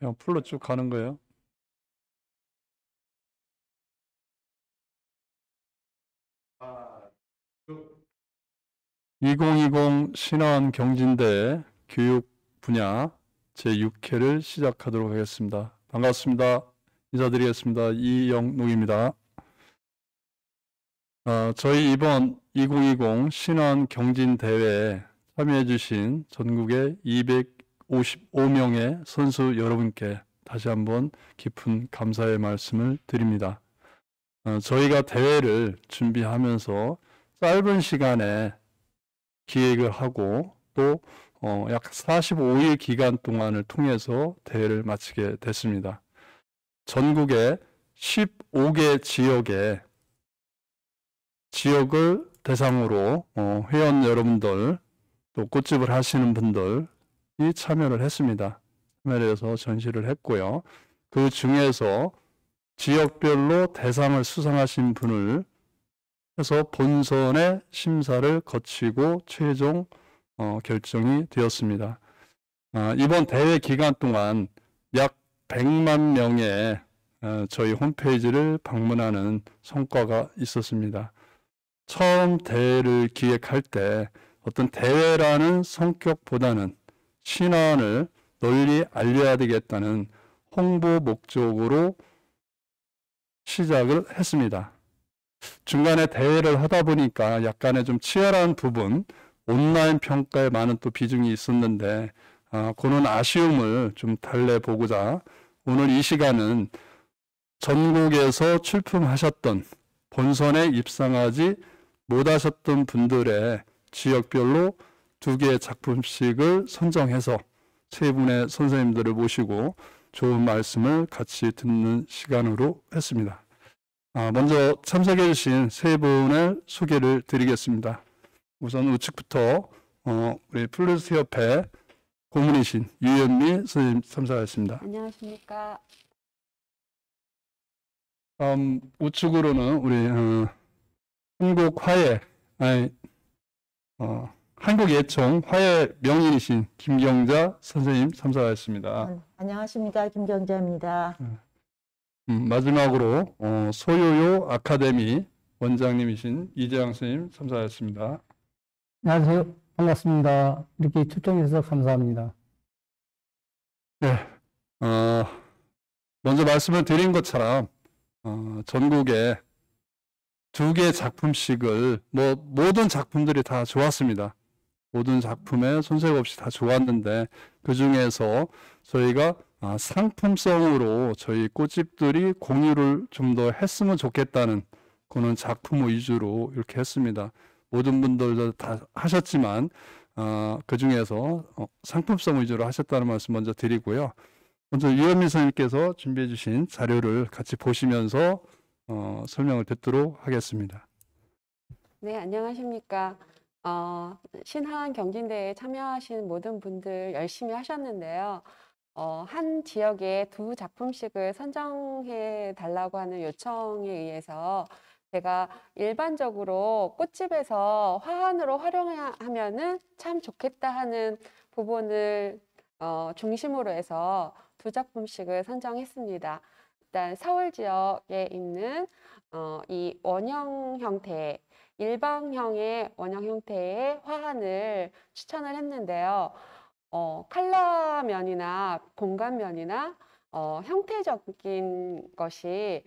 그냥 풀로 쭉 가는 거예요. 쭉. 2020 신한 경진대회 교육 분야 제6회를 시작하도록 하겠습니다. 반갑습니다. 인사드리겠습니다. 이영록입니다. 저희 이번 2020 신한 경진대회에 참여해 주신 전국의 255명의 선수 여러분께 다시 한번 깊은 감사의 말씀을 드립니다. 저희가 대회를 준비하면서 짧은 시간에 기획을 하고 또 약 45일 기간 동안을 통해서 대회를 마치게 됐습니다. 전국의 15개 지역을 대상으로 회원 여러분들 또 꽃집을 하시는 분들이 참여를 했습니다. 참여를 해서 전시를 했고요. 그 중에서 지역별로 대상을 수상하신 분을 해서 본선의 심사를 거치고 최종 결정이 되었습니다. 이번 대회 기간 동안 약 100만 명의 저희 홈페이지를 방문하는 성과가 있었습니다. 처음 대회를 기획할 때 어떤 대회라는 성격보다는 신안을 널리 알려야 되겠다는 홍보 목적으로 시작을 했습니다. 중간에 대회를 하다 보니까 약간의 좀 치열한 부분, 온라인 평가에 많은 또 비중이 있었는데 그런 아쉬움을 좀 달래보고자 오늘 이 시간은 전국에서 출품하셨던 본선에 입상하지 못하셨던 분들의 지역별로 2개의 작품씩을 선정해서 세 분의 선생님들을 모시고 좋은 말씀을 같이 듣는 시간으로 했습니다. 먼저 참석해 주신 세 분을 소개를 드리겠습니다. 우선 우측부터 우리 플루스 협회 고문이신 유현미 선생님 참석하셨습니다. 안녕하십니까. 우측으로는 우리 한국예총 화해 명인이신 김경자 선생님 참석하셨습니다. 안녕하십니까. 김경자입니다. 마지막으로 소요요 아카데미 원장님이신 이재양 선생님 참석하셨습니다. 안녕하세요. 반갑습니다. 이렇게 초청해 주셔서 감사합니다. 네, 먼저 말씀을 드린 것처럼 전국에 2개 작품씩을 모든 작품들이 다 좋았습니다. 모든 작품에 손색 없이 다 좋았는데 그 중에서 저희가 상품성으로 저희 꽃집들이 공유를 좀 더 했으면 좋겠다는 그런 작품 위주로 이렇게 했습니다. 모든 분들도 다 하셨지만 그 중에서 상품성 위주로 하셨다는 말씀 먼저 드리고요. 먼저 유현미 선생님께서 준비해 주신 자료를 같이 보시면서 설명을 듣도록 하겠습니다. 네, 안녕하십니까. 신한 경진대회에 참여하신 모든 분들 열심히 하셨는데요. 한 지역에 2 작품씩을 선정해 달라고 하는 요청에 의해서 제가 일반적으로 꽃집에서 화환으로 활용하면은 참 좋겠다 하는 부분을 중심으로 해서 2 작품씩을 선정했습니다. 일단 서울 지역에 있는 이 원형 형태, 일방형의 원형 형태의 화환을 추천을 했는데요. 컬러면이나 공간면이나 형태적인 것이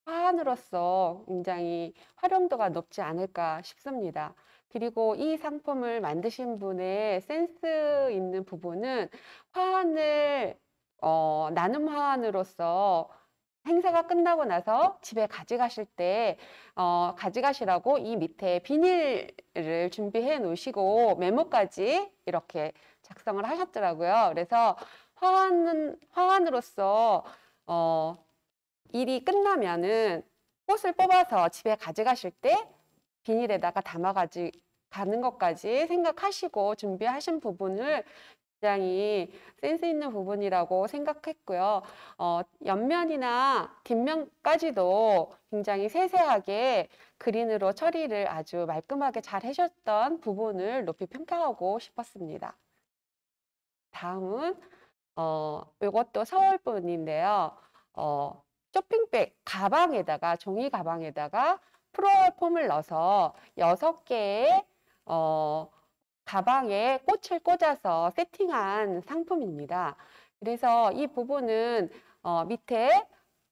화환으로서 굉장히 활용도가 높지 않을까 싶습니다. 그리고 이 상품을 만드신 분의 센스 있는 부분은 화환을 나눔 화환으로서 행사가 끝나고 나서 집에 가져가실 때 가져가시라고 이 밑에 비닐을 준비해 놓으시고 메모까지 이렇게 작성을 하셨더라고요. 그래서 화환으로서 일이 끝나면은 꽃을 뽑아서 집에 가져가실 때 비닐에다가 가는 것까지 생각하시고 준비하신 부분을 굉장히 센스 있는 부분이라고 생각했고요. 옆면이나 뒷면까지도 굉장히 세세하게 그린으로 처리를 아주 말끔하게 잘 하셨던 부분을 높이 평가하고 싶었습니다. 다음은 이것도 서울 분인데요. 쇼핑백 가방에다가 종이 가방에다가 프로월 폼을 넣어서 6개의 가방에 꽃을 꽂아서 세팅한 상품입니다. 그래서 이 부분은 밑에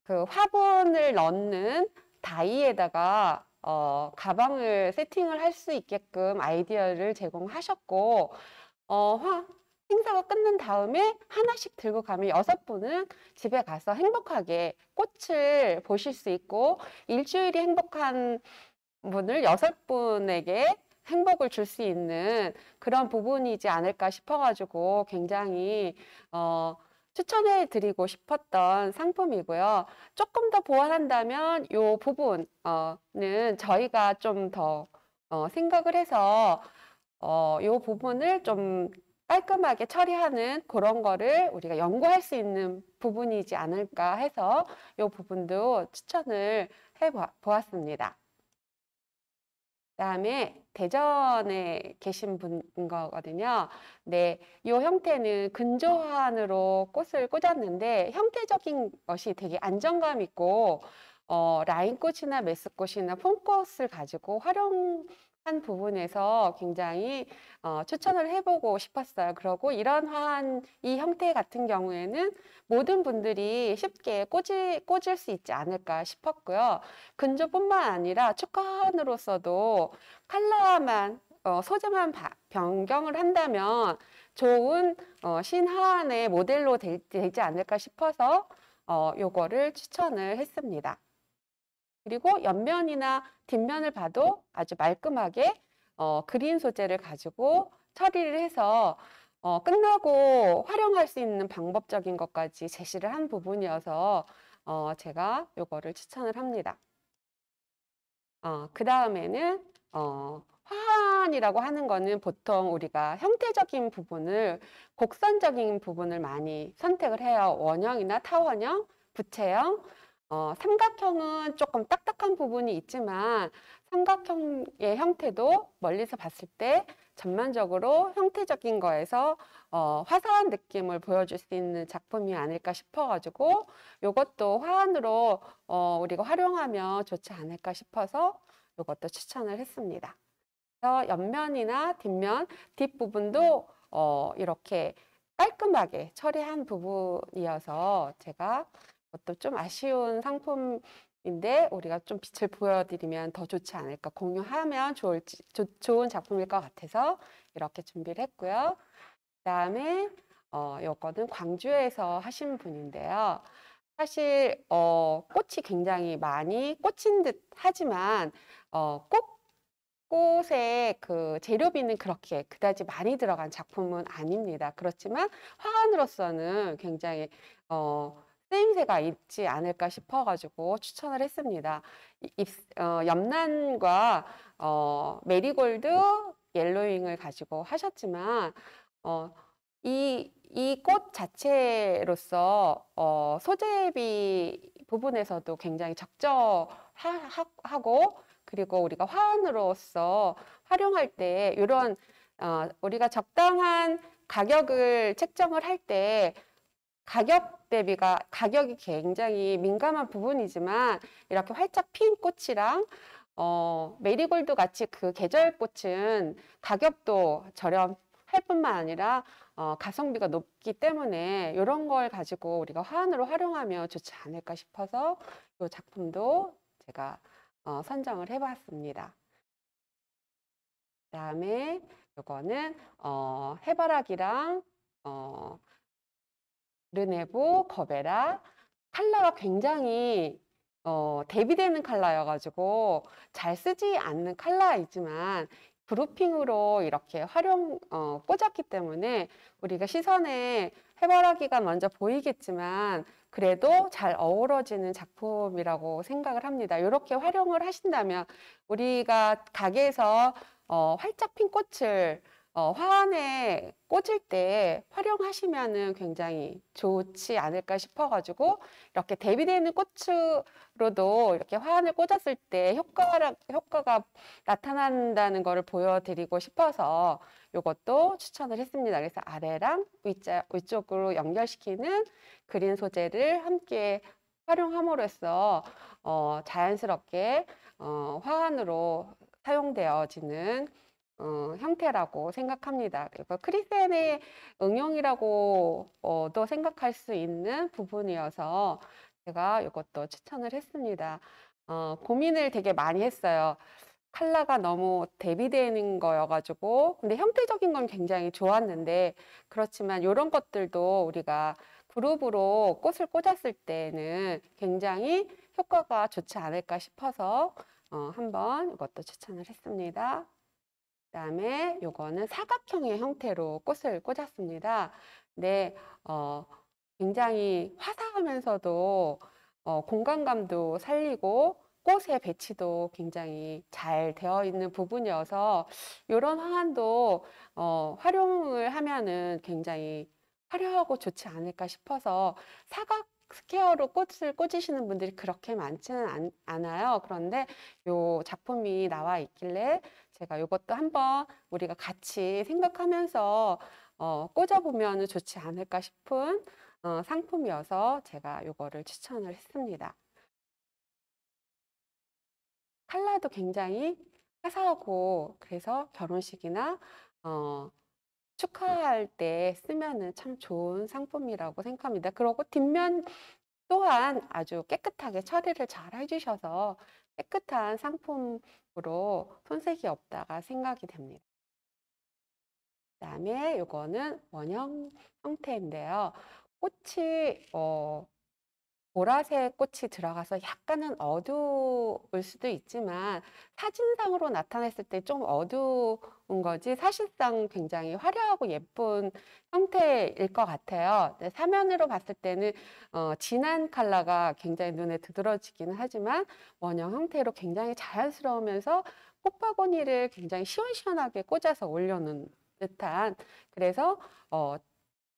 그 화분을 넣는 다이에다가 가방을 세팅을 할 수 있게끔 아이디어를 제공하셨고 행사가 끝난 다음에 하나씩 들고 가면 6분은 집에 가서 행복하게 꽃을 보실 수 있고 일주일이 행복한 분을 6분에게 행복을 줄 수 있는 그런 부분이지 않을까 싶어가지고 굉장히 추천해 드리고 싶었던 상품이고요. 조금 더 보완한다면 이 부분은 저희가 좀 더 생각을 해서 이 부분을 좀 깔끔하게 처리하는 그런 거를 우리가 연구할 수 있는 부분이지 않을까 해서 이 부분도 추천을 해 보았습니다. 그다음에 대전에 계신 분인 거거든요. 네, 이 형태는 근조환으로 꽃을 꽂았는데 형태적인 것이 되게 안정감 있고 라인꽃이나 메스꽃이나 폼꽃을 가지고 활용한 부분에서 굉장히 추천을 해보고 싶었어요. 그리고 이런 화한 이 형태 같은 경우에는 모든 분들이 쉽게 꽂을 수 있지 않을까 싶었고요. 근조뿐만 아니라 축화환으로서도 컬러만 소재만 변경을 한다면 좋은 신화환의 모델로 되지 않을까 싶어서 요거를 추천을 했습니다. 그리고 옆면이나 뒷면을 봐도 아주 말끔하게 그린 소재를 가지고 처리를 해서 끝나고 활용할 수 있는 방법적인 것까지 제시를 한 부분이어서 제가 요거를 추천을 합니다. 그 다음에는 화환이라고 하는 거는 보통 우리가 형태적인 부분을 곡선적인 부분을 많이 선택을 해요. 원형이나 타원형, 부채형, 삼각형은 조금 딱딱한 부분이 있지만 삼각형의 형태도 멀리서 봤을 때 전반적으로 형태적인 거에서 화사한 느낌을 보여줄 수 있는 작품이 아닐까 싶어가지고 이것도 화환으로 우리가 활용하면 좋지 않을까 싶어서 이것도 추천을 했습니다. 그래서 옆면이나 뒷면, 뒷부분도 이렇게 깔끔하게 처리한 부분이어서 제가 그것도 좀 아쉬운 상품인데 우리가 좀 빛을 보여드리면 더 좋지 않을까, 공유하면 좋은 작품일 것 같아서 이렇게 준비를 했고요. 그다음에 요거는 광주에서 하신 분인데요. 사실 꽃이 굉장히 많이 꽂힌 듯 하지만 꽃의 그 재료비는 그렇게 그다지 많이 들어간 작품은 아닙니다. 그렇지만 화환으로서는 굉장히 쓰임새가 있지 않을까 싶어가지고 추천을 했습니다. 염란과 메리골드, 옐로잉을 가지고 하셨지만 이 꽃 자체로서 소재비 부분에서도 굉장히 적절하고 그리고 우리가 화환으로서 활용할 때 이런 우리가 적당한 가격을 책정을 할 때 가격이 굉장히 민감한 부분이지만 이렇게 활짝 핀 꽃이랑 메리골드 같이 그 계절 꽃은 가격도 저렴할 뿐만 아니라 가성비가 높기 때문에 이런 걸 가지고 우리가 화환으로 활용하면 좋지 않을까 싶어서 이 작품도 제가 선정을 해봤습니다. 그다음에 이거는 해바라기랑 르네보, 거베라 컬러가 굉장히 대비되는 컬러여가지고 잘 쓰지 않는 컬러이지만 그루핑으로 이렇게 꽂았기 때문에 우리가 시선에 해바라기가 먼저 보이겠지만 그래도 잘 어우러지는 작품이라고 생각을 합니다. 이렇게 활용을 하신다면 우리가 가게에서 활짝 핀 꽃을 화환에 꽂을 때 활용하시면은 굉장히 좋지 않을까 싶어가지고 이렇게 대비되는 꽃으로도 이렇게 화환을 꽂았을 때 효과가 나타난다는 것을 보여드리고 싶어서 이것도 추천을 했습니다. 그래서 아래랑 위쪽으로 연결시키는 그린 소재를 함께 활용함으로써 자연스럽게 화환으로 사용되어지는 형태라고 생각합니다. 그리고 크리센의 응용이라고도 생각할 수 있는 부분이어서 제가 이것도 추천을 했습니다. 고민을 되게 많이 했어요. 컬러가 너무 대비되는 거여가지고, 근데 형태적인 건 굉장히 좋았는데, 그렇지만 이런 것들도 우리가 그룹으로 꽃을 꽂았을 때는 굉장히 효과가 좋지 않을까 싶어서 한번 이것도 추천을 했습니다. 그다음에 요거는 사각형의 형태로 꽃을 꽂았습니다. 네, 굉장히 화사하면서도 공간감도 살리고 꽃의 배치도 굉장히 잘 되어 있는 부분이어서 이런 화환도 활용을 하면은 굉장히 화려하고 좋지 않을까 싶어서 사각 스퀘어로 꽃을 꽂으시는 분들이 그렇게 많지는 않아요. 그런데 요 작품이 나와 있길래 제가 이것도 한번 우리가 같이 생각하면서 꽂아보면 좋지 않을까 싶은 상품이어서 제가 이거를 추천을 했습니다. 컬러도 굉장히 화사하고 그래서 결혼식이나 축하할 때 쓰면은 참 좋은 상품이라고 생각합니다. 그리고 뒷면 또한 아주 깨끗하게 처리를 잘 해주셔서 깨끗한 상품으로 손색이 없다가 생각이 됩니다. 그다음에 이거는 원형 형태인데요. 꽃이 보라색 꽃이 들어가서 약간은 어두울 수도 있지만 사진상으로 나타냈을 때 좀 어두운 거지 사실상 굉장히 화려하고 예쁜 형태일 것 같아요. 근데 사면으로 봤을 때는 진한 컬러가 굉장히 눈에 두드러지기는 하지만 원형 형태로 굉장히 자연스러우면서 꽃바구니를 굉장히 시원시원하게 꽂아서 올려놓은 듯한 그래서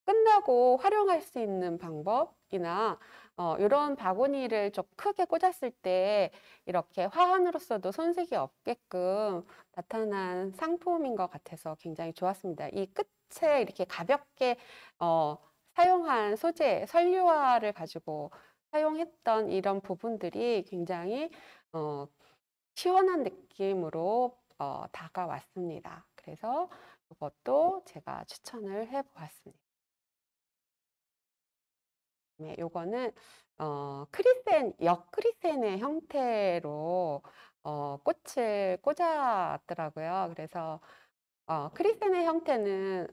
끝나고 활용할 수 있는 방법이나 이런 바구니를 좀 크게 꽂았을 때 이렇게 화환으로서도 손색이 없게끔 나타난 상품인 것 같아서 굉장히 좋았습니다. 이 끝에 이렇게 가볍게 사용한 소재, 설유화를 가지고 사용했던 이런 부분들이 굉장히 시원한 느낌으로 다가왔습니다. 그래서 이것도 제가 추천을 해보았습니다. 네, 요거는 역크리센의 형태로 꽃을 꽂았더라고요. 그래서 크리센의 형태는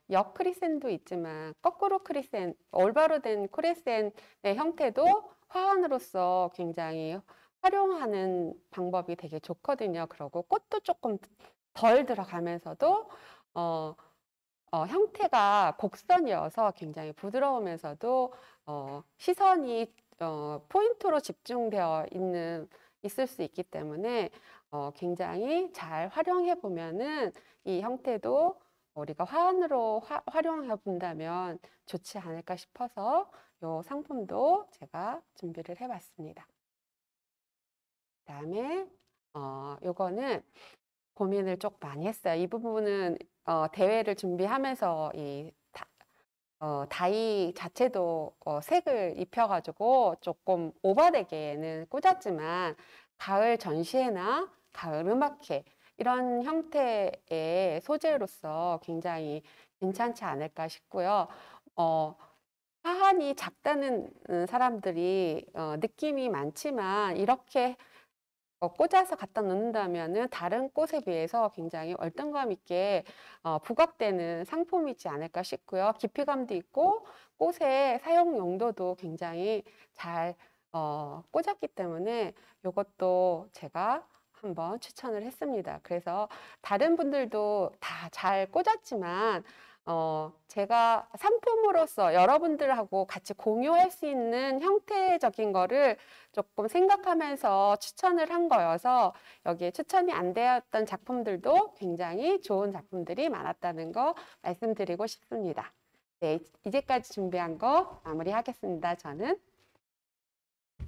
역크리센도 있지만 거꾸로 크리센, 올바로 된 크리센의 형태도 화환으로서 굉장히 활용하는 방법이 되게 좋거든요. 그리고 꽃도 조금 덜 들어가면서도 형태가 곡선이어서 굉장히 부드러우면서도 시선이 포인트로 집중되어 있을 수 있기 때문에 굉장히 잘 활용해 보면은 이 형태도 우리가 화환으로 활용해 본다면 좋지 않을까 싶어서 이 상품도 제가 준비를 해 봤습니다. 그다음에 요거는 고민을 좀 많이 했어요. 이 부분은 대회를 준비하면서 이 다이 자체도 색을 입혀가지고 조금 오버되게는 꽂았지만 가을 전시회나 가을 음악회 이런 형태의 소재로서 굉장히 괜찮지 않을까 싶고요. 화환이 작다는 사람들이 느낌이 많지만 이렇게 꽂아서 갖다 놓는다면은 다른 꽃에 비해서 굉장히 월등감 있게 부각되는 상품이지 않을까 싶고요. 깊이감도 있고 꽃의 사용 용도도 굉장히 잘 꽂았기 때문에 이것도 제가 한번 추천을 했습니다. 그래서 다른 분들도 다 잘 꽂았지만 제가 상품으로서 여러분들하고 같이 공유할 수 있는 형태적인 거를 조금 생각하면서 추천을 한 거여서 여기에 추천이 안 되었던 작품들도 굉장히 좋은 작품들이 많았다는 거 말씀드리고 싶습니다. 네, 이제까지 준비한 거 마무리하겠습니다. 저는.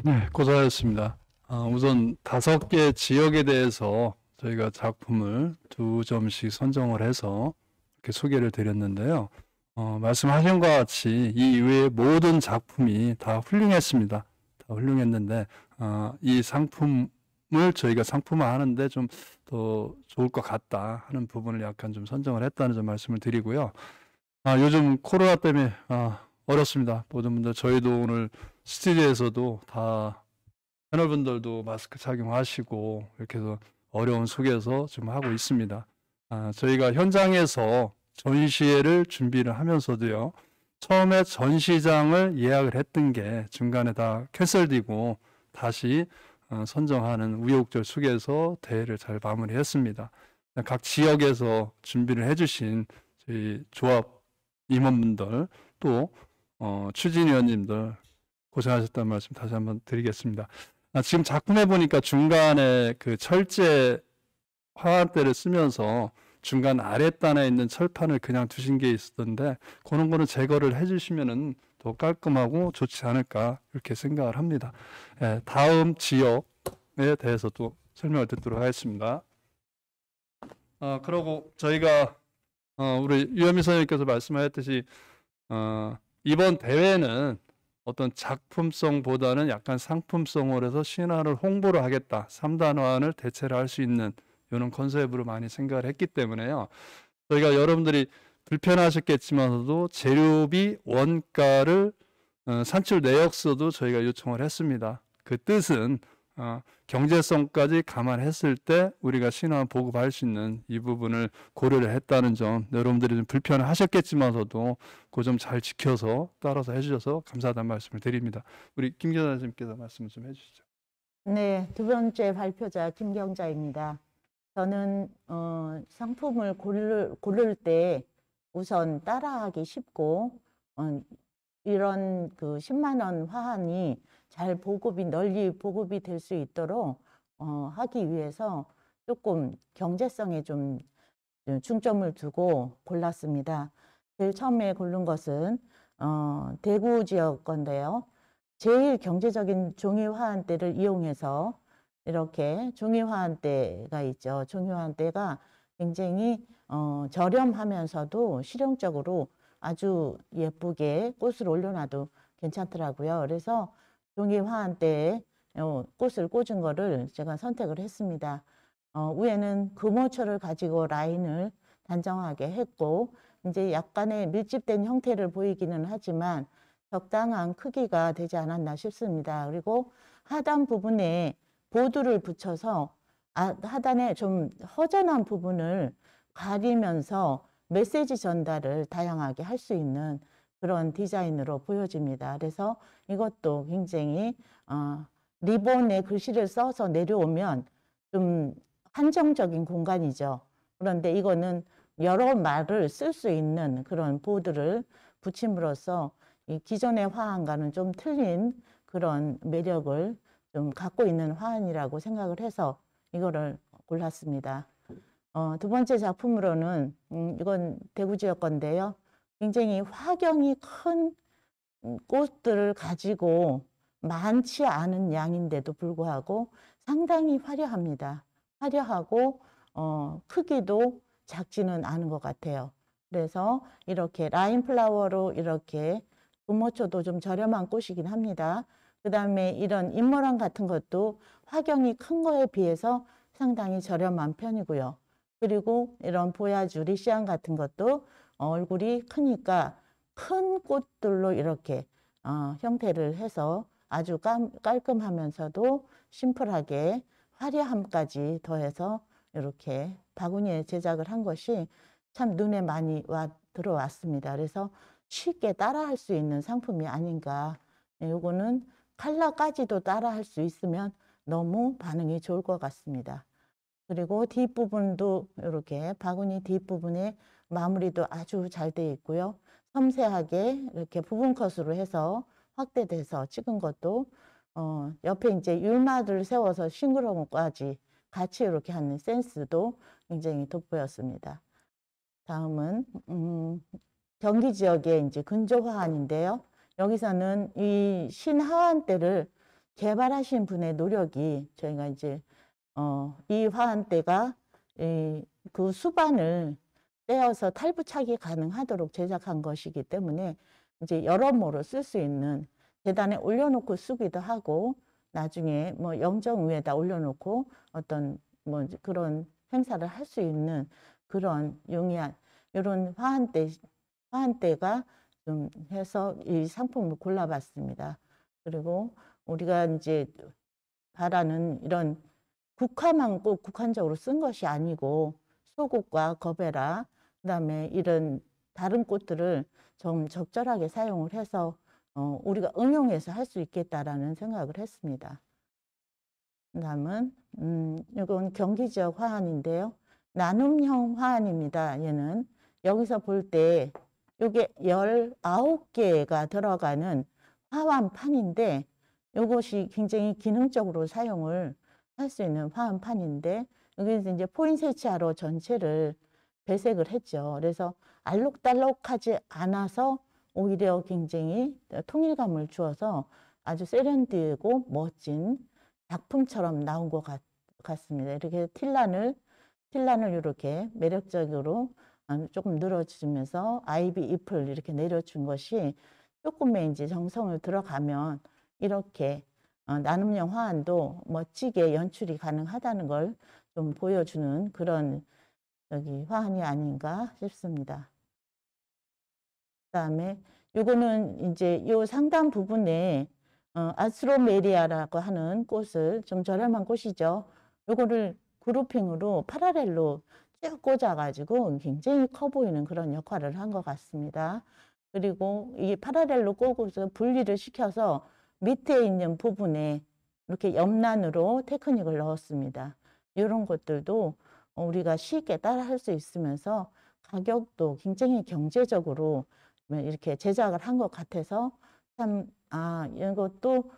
네, 고생하셨습니다. 우선 5개 지역에 대해서 저희가 작품을 2점씩 선정을 해서 이렇게 소개를 드렸는데요. 말씀하신 것 같이 이 이외의 모든 작품이 다 훌륭했습니다. 다 훌륭했는데 이 상품을 저희가 상품화하는데 좀 더 좋을 것 같다 하는 부분을 약간 좀 선정을 했다는 점 말씀을 드리고요. 요즘 코로나 때문에 어렵습니다. 모든 분들 저희도 오늘 스튜디오에서도 다 패널분들도 마스크 착용하시고 이렇게 해서 어려운 속에서 지금 하고 있습니다. 저희가 현장에서 전시회를 준비를 하면서도요. 처음에 전시장을 예약을 했던 게 중간에 다 캔슬되고 다시 선정하는 우여곡절 속에서 대회를 잘 마무리했습니다. 각 지역에서 준비를 해주신 저희 조합 임원분들 또 추진위원님들 고생하셨다는 말씀 다시 한번 드리겠습니다. 지금 작품에 보니까 중간에 그 철제 화환대를 쓰면서 중간 아랫단에 있는 철판을 그냥 두신 게 있었던데 그런 거는 제거를 해주시면은 더 깔끔하고 좋지 않을까 이렇게 생각을 합니다. 다음 지역에 대해서 또 설명을 듣도록 하겠습니다. 그리고 저희가 우리 유현미 선생님께서 말씀하셨듯이 이번 대회는 어떤 작품성보다는 약간 상품성으로 해서 신화를 홍보를 하겠다. 3단원을 대체를 할 수 있는 이런 컨셉으로 많이 생각을 했기 때문에요. 저희가 여러분들이 불편하셨겠지만서도 재료비 원가를 산출 내역서도 저희가 요청을 했습니다. 그 뜻은 경제성까지 감안했을 때 우리가 신화 보급할 수 있는 이 부분을 고려를 했다는 점 여러분들이 좀 불편하셨겠지만서도 그 점 잘 지켜서 따라서 해주셔서 감사하다는 말씀을 드립니다. 우리 김경자 선생님께서 말씀 좀 해주시죠. 네, 두 번째 발표자 김경자입니다. 저는 상품을 고를 때 우선 따라하기 쉽고 이런 그 10만 원 화환이 잘 널리 보급이 될 수 있도록 하기 위해서 조금 경제성에 좀 중점을 두고 골랐습니다. 제일 처음에 고른 것은 대구 지역 건데요. 제일 경제적인 종이 화환대를 이용해서 이렇게 종이 화환대가 있죠. 종이 화환대가 굉장히 저렴하면서도 실용적으로 아주 예쁘게 꽃을 올려놔도 괜찮더라고요. 그래서 종이 화환대에 꽃을 꽂은 거를 제가 선택을 했습니다. 위에는 금호초를 가지고 라인을 단정하게 했고 이제 약간의 밀집된 형태를 보이기는 하지만 적당한 크기가 되지 않았나 싶습니다. 그리고 하단 부분에 보드를 붙여서 하단에 좀 허전한 부분을 가리면서 메시지 전달을 다양하게 할 수 있는 그런 디자인으로 보여집니다. 그래서 이것도 굉장히 리본에 글씨를 써서 내려오면 좀 한정적인 공간이죠. 그런데 이거는 여러 말을 쓸 수 있는 그런 보드를 붙임으로써 이 기존의 화환과는 좀 틀린 그런 매력을 좀 갖고 있는 화환이라고 생각을 해서 이거를 골랐습니다. 두 번째 작품으로는 이건 대구 지역 건데요. 굉장히 화경이 큰 꽃들을 가지고 많지 않은 양인데도 불구하고 상당히 화려합니다. 화려하고 크기도 작지는 않은 것 같아요. 그래서 이렇게 라인 플라워로 이렇게 금호초도 좀 저렴한 꽃이긴 합니다. 그 다음에 이런 인모랑 같은 것도 화경이 큰 거에 비해서 상당히 저렴한 편이고요. 그리고 이런 보야주, 리시안 같은 것도 얼굴이 크니까 큰 꽃들로 이렇게 형태를 해서 아주 깔끔하면서도 심플하게 화려함까지 더해서 이렇게 바구니에 제작을 한 것이 참 눈에 많이 들어왔습니다. 그래서 쉽게 따라할 수 있는 상품이 아닌가. 요거는 컬러까지도 따라할 수 있으면 너무 반응이 좋을 것 같습니다. 그리고 뒷부분도 이렇게 바구니 뒷부분에 마무리도 아주 잘 되어 있고요. 섬세하게 이렇게 부분 컷으로 해서 확대돼서 찍은 것도 옆에 이제 율마를 세워서 싱그러움까지 같이 이렇게 하는 센스도 굉장히 돋보였습니다. 다음은 경기 지역의 이제 근조 화환인데요. 여기서는 이 신화환대를 개발하신 분의 노력이 저희가 이제 이 화환대가 그 수반을 떼어서 탈부착이 가능하도록 제작한 것이기 때문에 이제 여러모로 쓸 수 있는 계단에 올려놓고 쓰기도 하고 나중에 뭐 영정 위에다 올려놓고 어떤 뭐 그런 행사를 할 수 있는 그런 용이한 이런 화환대가 좀 해서 이 상품을 골라봤습니다. 그리고 우리가 이제 바라는 이런 국화만 꼭 국한적으로 쓴 것이 아니고 소국과 거베라 그다음에 이런 다른 꽃들을 좀 적절하게 사용을 해서 우리가 응용해서 할 수 있겠다라는 생각을 했습니다. 그다음은 이건 경기 지역 화환인데요. 나눔형 화환입니다. 얘는 여기서 볼 때 이게 19개가 들어가는 화환판인데 이것이 굉장히 기능적으로 사용을 할 수 있는 화환판인데 여기서 이제 포인세치아로 전체를 배색을 했죠. 그래서 알록달록하지 않아서 오히려 굉장히 통일감을 주어서 아주 세련되고 멋진 작품처럼 나온 것 같습니다. 이렇게 틸란을 이렇게 매력적으로 조금 늘어주면서 아이비 잎을 이렇게 내려준 것이 조금의 이제 정성을 들어가면 이렇게 나눔형 화환도 멋지게 연출이 가능하다는 걸 좀 보여주는 그런 여기 화환이 아닌가 싶습니다. 그다음에 요거는 이제 요 상단 부분에 아스트로메리아라고 하는 꽃을 좀 저렴한 꽃이죠. 요거를 그루핑으로 파라렐로 쭉 꽂아가지고 굉장히 커 보이는 그런 역할을 한 것 같습니다. 그리고 이 파라렐로 꽂아서 분리를 시켜서 밑에 있는 부분에 이렇게 옆난으로 테크닉을 넣었습니다. 이런 것들도 우리가 쉽게 따라 할 수 있으면서 가격도 굉장히 경제적으로 이렇게 제작을 한 것 같아서 참, 이것도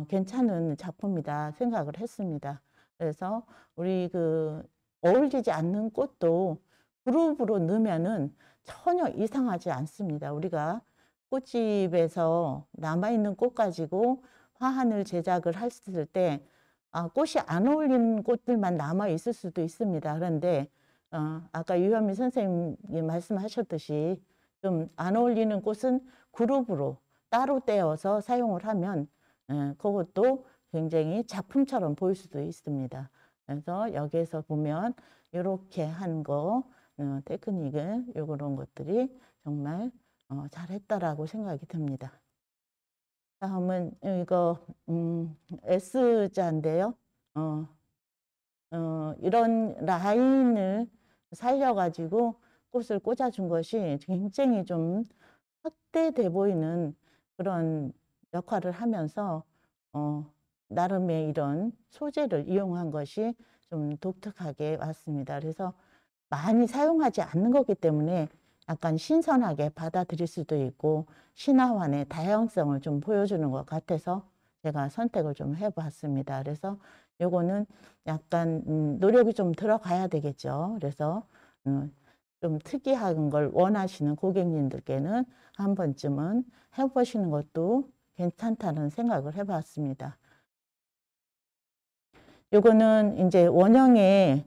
괜찮은 작품이다 생각을 했습니다. 그래서 우리 어울리지 않는 꽃도 그룹으로 넣으면은 전혀 이상하지 않습니다. 우리가 꽃집에서 남아있는 꽃 가지고 화환을 제작을 했을 때 꽃이 안 어울리는 꽃들만 남아 있을 수도 있습니다. 그런데 아까 유현미 선생님이 말씀하셨듯이 좀 안 어울리는 꽃은 그룹으로 따로 떼어서 사용을 하면 그것도 굉장히 작품처럼 보일 수도 있습니다. 그래서 여기에서 보면 이렇게 하는 거 테크닉을 이런 것들이 정말 잘했다라고 생각이 듭니다. 다음은 이거 S자인데요. 이런 라인을 살려가지고 꽃을 꽂아준 것이 굉장히 좀 확대돼 보이는 그런 역할을 하면서 나름의 이런 소재를 이용한 것이 좀 독특하게 왔습니다. 그래서 많이 사용하지 않는 거기 때문에 약간 신선하게 받아들일 수도 있고 신화환의 다양성을 좀 보여주는 것 같아서 제가 선택을 좀 해봤습니다. 그래서 요거는 약간 노력이 좀 들어가야 되겠죠. 그래서 좀 특이한 걸 원하시는 고객님들께는 한 번쯤은 해보시는 것도 괜찮다는 생각을 해봤습니다. 요거는 이제 원형의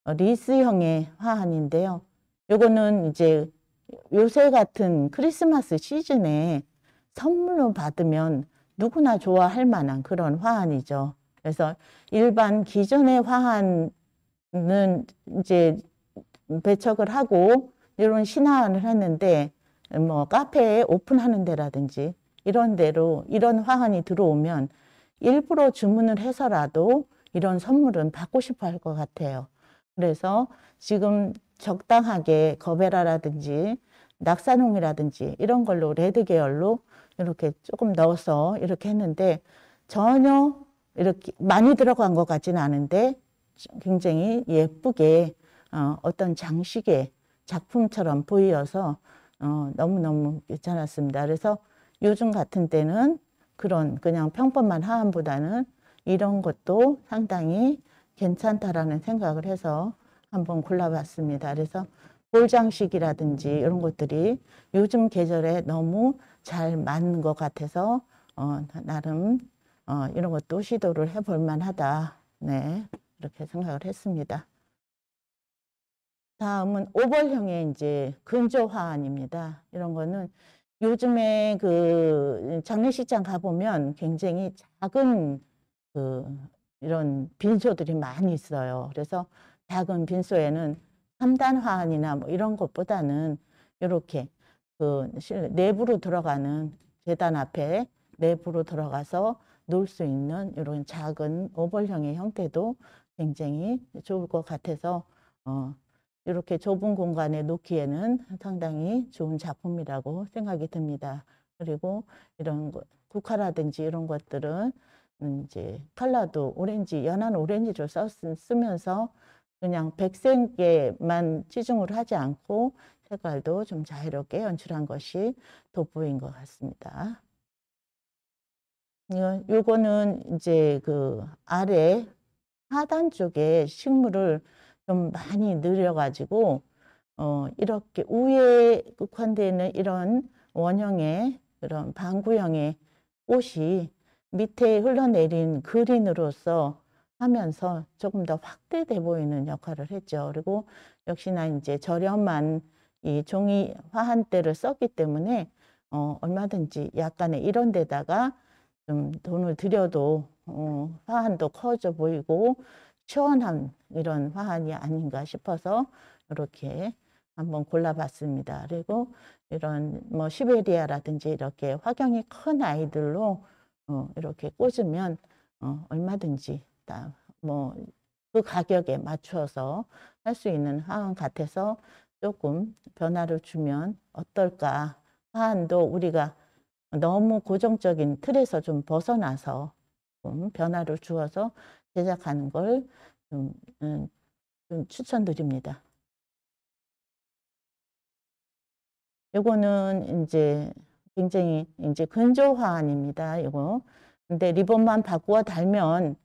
리스형의 화환인데요. 요거는 이제 요새 같은 크리스마스 시즌에 선물로 받으면 누구나 좋아할 만한 그런 화환이죠. 그래서 일반 기존의 화환은 이제 배척을 하고 이런 신화환을 했는데 뭐 카페에 오픈하는 데라든지 이런 데로 이런 화환이 들어오면 일부러 주문을 해서라도 이런 선물은 받고 싶어 할 것 같아요. 그래서 지금 적당하게 거베라라든지 낙산홍이라든지 이런 걸로 레드 계열로 이렇게 조금 넣어서 이렇게 했는데 전혀 이렇게 많이 들어간 것 같지는 않은데 굉장히 예쁘게 어떤 장식의 작품처럼 보여서 너무너무 괜찮았습니다. 그래서 요즘 같은 때는 그런 그냥 평범한 화환보다는 이런 것도 상당히 괜찮다라는 생각을 해서 한번 골라봤습니다. 그래서 볼장식이라든지 이런 것들이 요즘 계절에 너무 잘 맞는 것 같아서 나름 이런 것도 시도를 해볼 만하다. 네, 이렇게 생각을 했습니다. 다음은 오벌형의 이제 근조 화환입니다. 이런 거는 요즘에 그 장례식장 가보면 굉장히 작은 그 이런 빈소들이 많이 있어요. 그래서 작은 빈소에는 3단 화환이나 뭐 이런 것보다는 이렇게 그 내부로 들어가는 제단 앞에 내부로 들어가서 놓을 수 있는 이런 작은 오벌형의 형태도 굉장히 좋을 것 같아서 이렇게 좁은 공간에 놓기에는 상당히 좋은 작품이라고 생각이 듭니다. 그리고 이런 국화라든지 이런 것들은 이제 컬러도 오렌지, 연한 오렌지를 쓰면서 그냥 백색에만 치중을 하지 않고 색깔도 좀 자유롭게 연출한 것이 돋보인 것 같습니다. 요거는 이제 그 아래 하단 쪽에 식물을 좀 많이 늘려가지고 이렇게 위에 국한되어 있는 이런 원형의 그런 방구형의 꽃이 밑에 흘러내린 그린으로서 하면서 조금 더 확대돼 보이는 역할을 했죠. 그리고 역시나 이제 저렴한 이 종이 화한대를 썼기 때문에 얼마든지 약간의 이런 데다가 좀 돈을 들여도 화한도 커져 보이고 시원한 이런 화환이 아닌가 싶어서 이렇게 한번 골라봤습니다. 그리고 이런 뭐 시베리아라든지 이렇게 화경이 큰 아이들로 이렇게 꽂으면 얼마든지 뭐 그 가격에 맞춰서 할 수 있는 화환 같아서 조금 변화를 주면 어떨까. 화환도 우리가 너무 고정적인 틀에서 좀 벗어나서 좀 변화를 주어서 제작하는 걸 좀 추천드립니다. 요거는 이제 굉장히 이제 근조 화환입니다. 요거. 근데 리본만 바꾸어 달면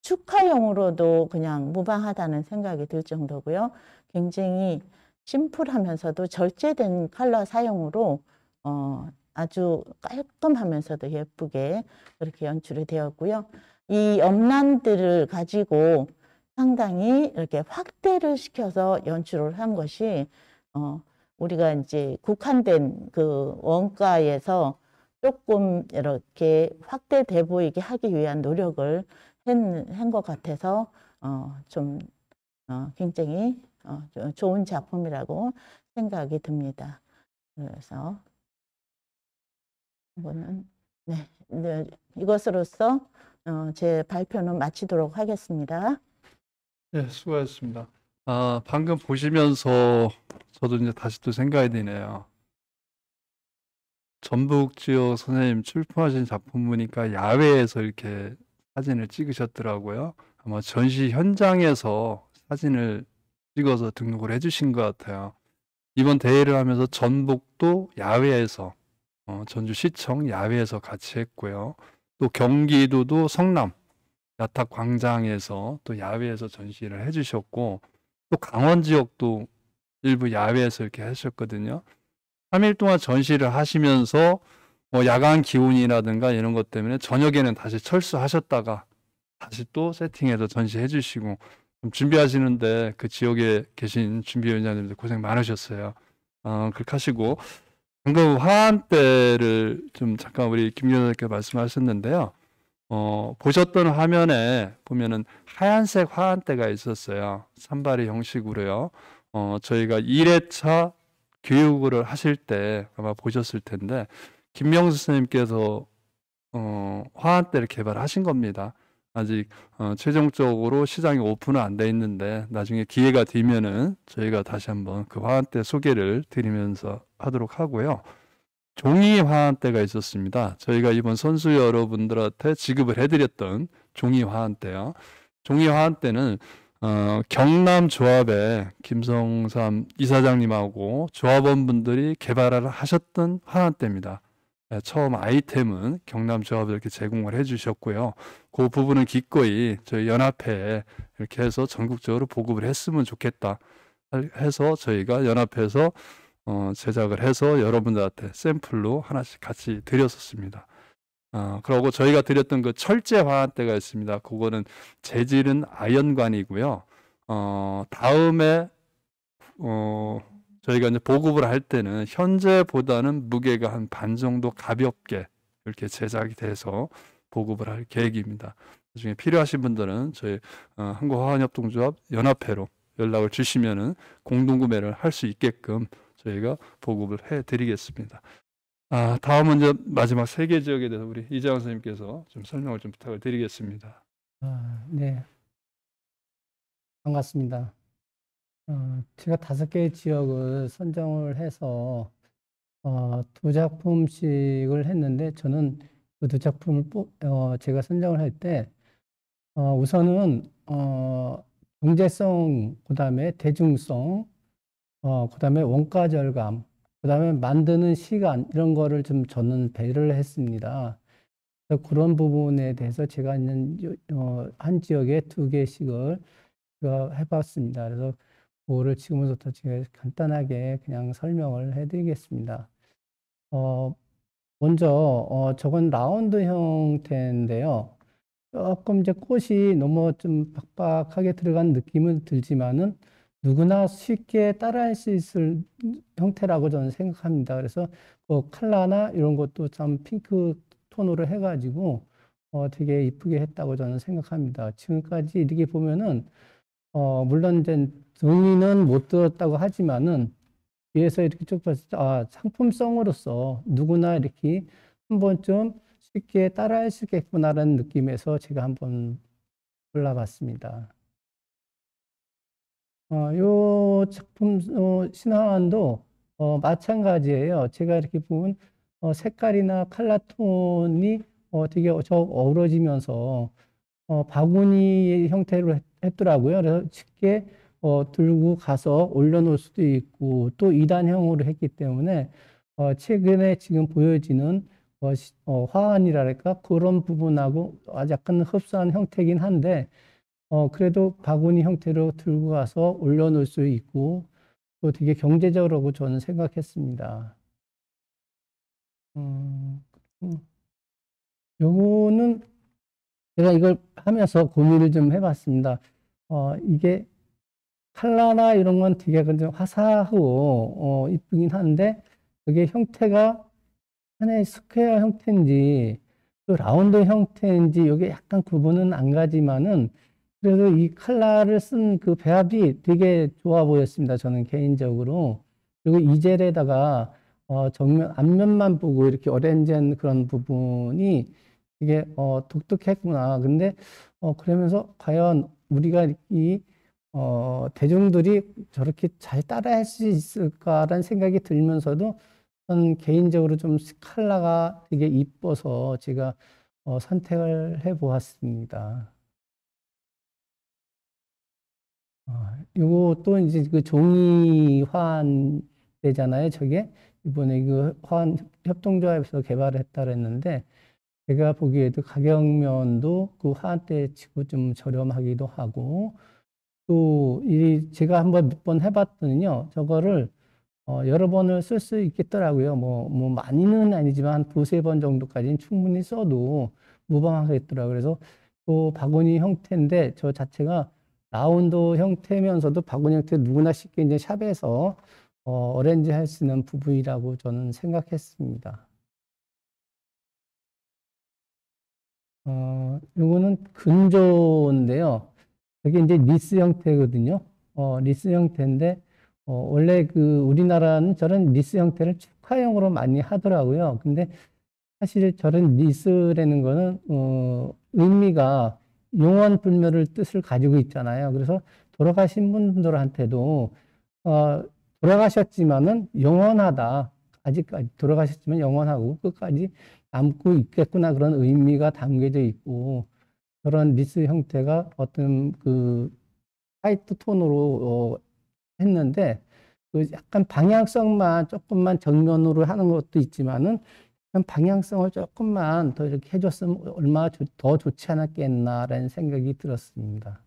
축하용으로도 그냥 무방하다는 생각이 들 정도고요. 굉장히 심플하면서도 절제된 컬러 사용으로 아주 깔끔하면서도 예쁘게 그렇게 연출이 되었고요. 이 염란들을 가지고 상당히 이렇게 확대를 시켜서 연출을 한 것이 우리가 이제 국한된 그 원가에서 조금 이렇게 확대돼 보이게 하기 위한 노력을 한 것 같아서 좀 굉장히 좋은 작품이라고 생각이 듭니다. 그래서 이거는 네, 이것으로써 제 발표는 마치도록 하겠습니다. 네, 수고하셨습니다. 방금 보시면서 저도 이제 다시 또 생각이 드네요. 전북 지역 선생님 출품하신 작품 보니까 야외에서 이렇게 사진을 찍으셨더라고요. 아마 전시 현장에서 사진을 찍어서 등록을 해주신 것 같아요. 이번 대회를 하면서 전북도 야외에서, 전주시청 야외에서 같이 했고요. 또 경기도도 성남 야탁 광장에서 또 야외에서 전시를 해주셨고, 또 강원 지역도 일부 야외에서 이렇게 하셨거든요. 3일 동안 전시를 하시면서 야간 기온이라든가 이런 것 때문에 저녁에는 다시 철수하셨다가 다시 또 세팅해서 전시해 주시고 좀 준비하시는데 그 지역에 계신 준비위원장님들 고생 많으셨어요. 그렇게 하시고 방금 화환대를 좀 잠깐 우리 김 교수님께 말씀하셨는데요. 보셨던 화면에 보면은 하얀색 화환대가 있었어요. 산발의 형식으로요. 저희가 1회차 교육을 하실 때 아마 보셨을 텐데 김명수 선생님께서 화환대를 개발하신 겁니다. 아직 최종적으로 시장이 오픈은 안 돼 있는데 나중에 기회가 되면은 저희가 다시 한번 그 화환대 소개를 드리면서 하도록 하고요. 종이 화환대가 있었습니다. 저희가 이번 선수 여러분들한테 지급을 해드렸던 종이 화환대요. 종이 화환대는 경남조합의 김성삼 이사장님하고 조합원분들이 개발을 하셨던 화환대입니다. 처음 아이템은 경남조합을 이렇게 제공을 해주셨고요. 그 부분은 기꺼이 저희 연합회에 이렇게 해서 전국적으로 보급을 했으면 좋겠다 해서 저희가 연합회에서 제작을 해서 여러분들한테 샘플로 하나씩 같이 드렸었습니다. 그리고 저희가 드렸던 그 철제 화환대가 있습니다. 그거는 재질은 아연관이고요. 다음에 저희가 이제 보급을 할 때는 현재보다는 무게가 한 반 정도 가볍게 이렇게 제작이 돼서 보급을 할 계획입니다. 나중에 필요하신 분들은 저희 한국화환협동조합 연합회로 연락을 주시면은 공동구매를 할 수 있게끔 저희가 보급을 해드리겠습니다. 다음은 이제 마지막 세계 지역에 대해서 우리 이재환 선생님께서 좀 설명을 좀 부탁을 드리겠습니다. 네, 반갑습니다. 제가 5개의 지역을 선정을 해서 2작품씩을 했는데 저는 그 2작품을 제가 선정을 할 때 우선은 경제성, 그다음에 대중성, 그다음에 원가 절감, 그다음에 만드는 시간 이런 거를 좀 저는 배려를 했습니다. 그래서 그런 부분에 대해서 제가 있는 한 지역에 2개씩을 해봤습니다. 그래서 그거를 지금부터 제가 간단하게 그냥 설명을 해드리겠습니다. 먼저 저건 라운드 형태인데요. 조금 이제 꽃이 너무 좀 빡빡하게 들어간 느낌은 들지만은 누구나 쉽게 따라할 수 있을 형태라고 저는 생각합니다. 그래서 그 컬러나 이런 것도 참 핑크 톤으로 해가지고 되게 이쁘게 했다고 저는 생각합니다. 지금까지 이렇게 보면은 물론 이제 등위는 못 들었다고 하지만은 위에서 이렇게 쭉 봤을 때 상품성으로서 누구나 이렇게 한 번쯤 쉽게 따라할 수 있겠구나라는 느낌에서 제가 한번 골라봤습니다. 요 작품 신화환도 마찬가지예요. 제가 이렇게 보면 색깔이나 컬러 톤이 되게 어우러지면서 바구니 형태로 했더라고요. 그래서 쉽게 들고 가서 올려놓을 수도 있고 또 2단형으로 했기 때문에 최근에 지금 보여지는 화환이랄까 그런 부분하고 약간 흡사한 형태긴 한데 그래도 바구니 형태로 들고 가서 올려놓을 수 있고 또 되게 경제적으로 저는 생각했습니다. 요거는 제가 이걸 하면서 고민을 좀 해봤습니다. 이게 컬러나 이런 건 되게 좀 화사하고 이쁘긴 한데 그게 형태가 하나의 스퀘어 형태인지 또 라운드 형태인지 이게 약간 구분은 안 가지만은 그래도 이 컬러를 쓴 그 배합이 되게 좋아 보였습니다. 저는 개인적으로. 그리고 이젤에다가 정면 앞면만 보고 이렇게 오렌지한 그런 부분이 되게 독특했구나. 근데 그러면서 과연 우리가 이 대중들이 저렇게 잘 따라할 수 있을까라는 생각이 들면서도 저는 개인적으로 좀 컬러가 되게 이뻐서 제가 선택을 해 보았습니다. 요거 또 이제 그 종이 화환대잖아요. 저게 이번에 그 화환 협동조합에서 개발을 했다 그랬는데 제가 보기에도 가격면도 그 화환대 치고 좀 저렴하기도 하고 또 이 제가 한번 몇 번 해봤더니요. 저거를 여러 번을 쓸 수 있겠더라고요. 뭐 많이는 아니지만 한 2-3번 정도까지는 충분히 써도 무방하겠더라고요. 그래서 또 바구니 형태인데 저 자체가 라운드 형태면서도 바구니 형태 누구나 쉽게 이제 샵에서 어레인지 할 수 있는 부분이라고 저는 생각했습니다. 요거는 근조인데요. 이게 이제 리스 형태거든요. 리스 형태인데 원래 그 우리나라는 저런 리스 형태를 축하형으로 많이 하더라고요. 근데 사실 저런 리스라는 거는 의미가 용언불멸을 뜻을 가지고 있잖아요. 그래서 돌아가신 분들한테도 돌아가셨지만은 영원하다. 아직까지 돌아가셨지만 영원하고 끝까지 남고 있겠구나 그런 의미가 담겨져 있고 그런 리스 형태가 어떤 그 화이트 톤으로 했는데 그 약간 방향성만 조금만 정면으로 하는 것도 있지만은 방향성을 조금만 더 이렇게 해줬으면 얼마나 더 좋지 않았겠나라는 생각이 들었습니다.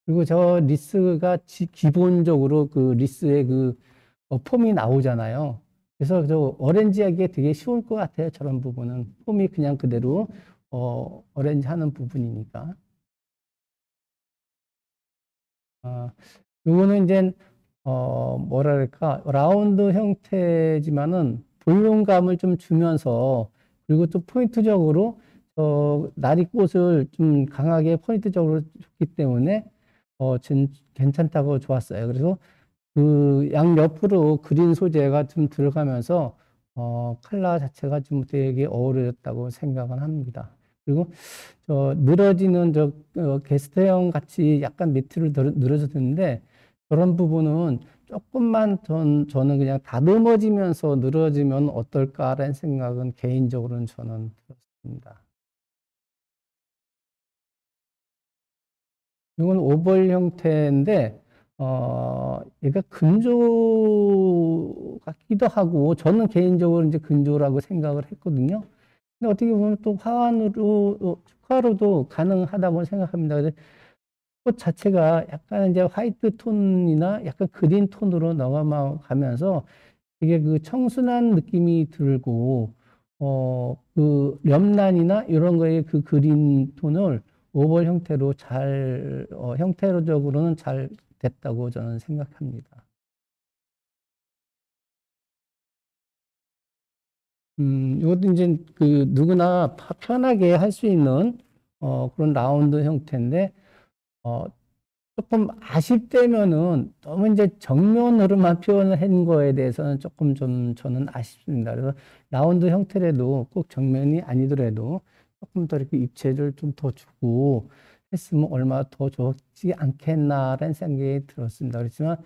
그리고 저 리스가 기본적으로 그 리스의 그 폼이 나오잖아요. 그래서 저 어렌지하기에 되게 쉬울 것 같아요. 저런 부분은 폼이 그냥 그대로 어렌지 하는 부분이니까. 요거는 이제 뭐랄까 라운드 형태지만은 볼륨감을 좀 주면서 그리고 또 포인트적으로 나리꽃을 좀 강하게 포인트적으로 줬기 때문에 괜찮다고 좋았어요. 그래서 그 양옆으로 그린 소재가 좀 들어가면서 컬러 자체가 좀 되게 어우러졌다고 생각은 합니다. 그리고 늘어지는 게스트형 같이 약간 밑으로 늘어졌는데 그런 부분은 조금만 저는 그냥 다듬어지면서 늘어지면 어떨까라는 생각은 개인적으로는 저는 들었습니다. 이건 오벌 형태인데 얘가 근조 같기도 하고 저는 개인적으로 이제 근조라고 생각을 했거든요. 근데 어떻게 보면 또 화환으로 축화로도 가능하다고 생각합니다. 그래서 꽃 자체가 약간 이제 화이트 톤이나 약간 그린 톤으로 넘어가면서 이게 그 청순한 느낌이 들고 그 렴란이나 이런 거에 그 그린 톤을 오벌 형태로 형태적으로는 잘 됐다고 저는 생각합니다. 이것도 이제 그 누구나 편하게 할 수 있는 그런 라운드 형태인데 조금 아쉽다면은 너무 이제 정면으로만 표현을 한 거에 대해서는 조금 좀 저는 아쉽습니다. 그래서 라운드 형태라도 꼭 정면이 아니더라도 조금 더 이렇게 입체를 좀 더 주고 했으면 얼마나 더 좋지 않겠나라는 생각이 들었습니다. 그렇지만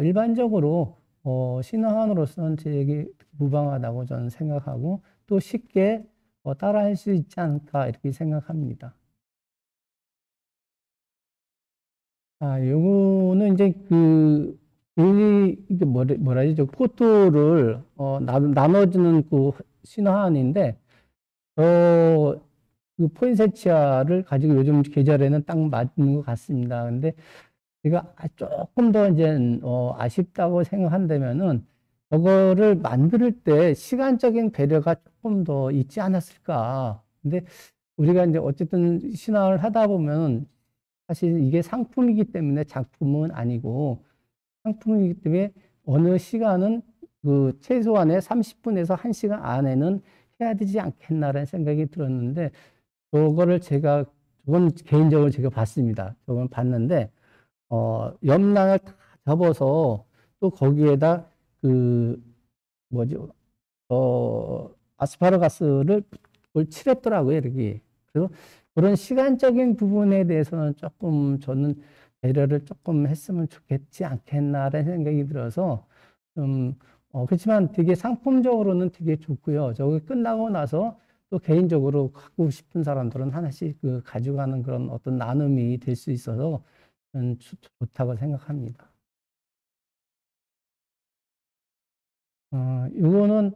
일반적으로 신화환으로서는 되게 무방하다고 저는 생각하고 또 쉽게 따라할 수 있지 않을까 이렇게 생각합니다. 요거는 이제 이게 뭐라 하죠? 포토를, 나눠주는 그 신화환인데, 그 포인세치아를 가지고 요즘 계절에는 딱 맞는 것 같습니다. 근데 제가 조금 더 이제, 아쉽다고 생각한다면은, 저거를 만들 때 시간적인 배려가 조금 더 있지 않았을까. 근데 우리가 이제 어쨌든 신화를 하다 보면 사실 이게 상품이기 때문에 작품은 아니고 상품이기 때문에 어느 시간은 그 최소한의 30분에서 1시간 안에는 해야 되지 않겠나라는 생각이 들었는데 저건 개인적으로 제가 봤습니다. 저건 봤는데 염랑을 다 접어서 또 거기에다 그 뭐지 아스파라거스를 칠했더라고요, 이렇게. 그래서 그런 시간적인 부분에 대해서는 조금 저는 배려를 조금 했으면 좋겠지 않겠나라는 생각이 들어서 좀 그렇지만 되게 상품적으로는 되게 좋고요. 저거 끝나고 나서 또 개인적으로 갖고 싶은 사람들은 하나씩 그 가져가는 그런 어떤 나눔이 될 수 있어서 저는 좋다고 생각합니다. 이거는